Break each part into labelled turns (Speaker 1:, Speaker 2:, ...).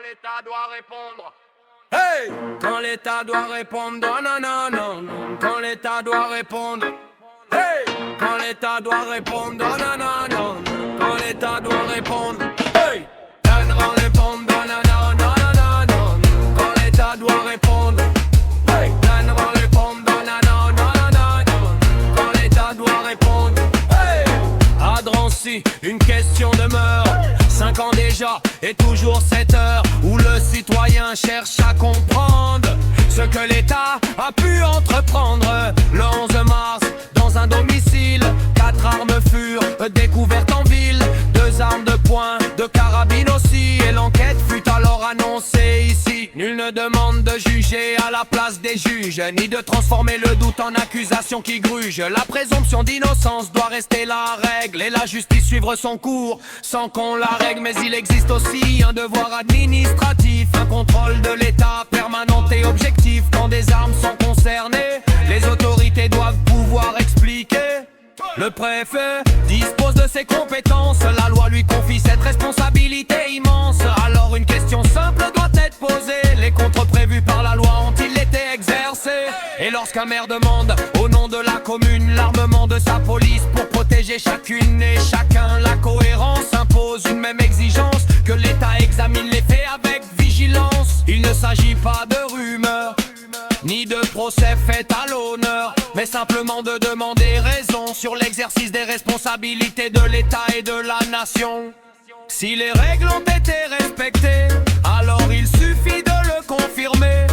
Speaker 1: l'État doit répondre.
Speaker 2: Hey! Quand l'État doit répondre, non, non, non, non, non. Quand l'État doit répondre. Hey! Quand l'État doit répondre, non, non, non, non, non. Quand l'État doit répondre. Hey! Dan doit répondre, non, non, non, non, non, non, non. Quand l'État doit répondre. Hey! Dan doit répondre, non, non, non, non, non, non. Quand l'État doit répondre. Hey! À Drancy, une question demeure. 5 ans déjà et toujours 7 heures où le citoyen cherche à comprendre ce que l'État a pu entreprendre. Le 11 mars, dans un domicile, 4 armes furent découvertes en ville, 2 armes de poing, 2 carabines aussi. Et l'enquête fut alors annoncée ici. Nul ne demande de juger à la place des juges, ni de transformer le doute en accusation qui gruge. La présomption d'innocence doit rester la règle et la justice suivre son cours sans qu'on la règle. Mais il existe aussi un devoir administratif, un contrôle de l'État permanent et objectif. Quand des armes sont concernées, les autorités doivent pouvoir expliquer. Le préfet dispose de ses compétences, la loi lui confie cette responsabilité immense. Alors une question simple doit être posée: les contrôles prévus par la loi ont-ils été exercés? Et lorsqu'un maire demande au nom de la commune l'armement de sa police pour protéger chacune et chacun, la cohérence impose une même exigence: que l'État examine les faits avec vigilance. Il ne s'agit pas de rumeurs ni de procès fait à l'honneur, mais simplement de demander raison sur l'exercice des responsabilités de l'État et de la nation. Si les règles ont été respectées, alors il suffit de le confirmer.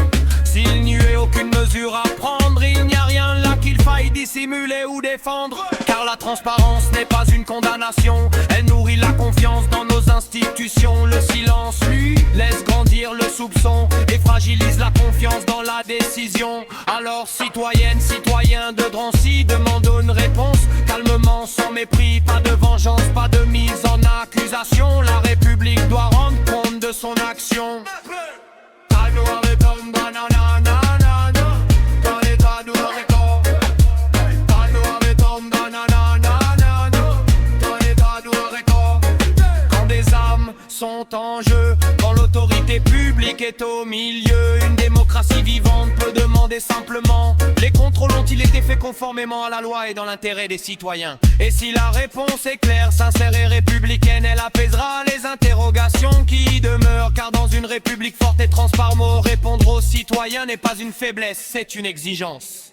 Speaker 2: S'il n'y eut aucune mesure à prendre, il n'y a rien là qu'il faille dissimuler ou défendre. Car la transparence n'est pas une condamnation, elle nourrit la confiance dans nos institutions. Le silence, lui, laisse grandir le soupçon et fragilise la confiance dans la décision. Alors citoyennes, citoyens de Drancy, demandons une réponse calmement, sans mépris. Pas de vengeance, pas de mise en accusation. La République doit rendre compte de son action. Quand des âmes sont en jeu, quand l'autorité publique est au milieu, une démocratie vivante peut demander simplement: les contrôles ont-ils été faits conformément à la loi et dans l'intérêt des citoyens? Et si la réponse est claire, sincère et républicaine, elle apaisera les interrogations qui demeurent. Car dans une république forte et transparente, répondre aux citoyens n'est pas une faiblesse, c'est une exigence.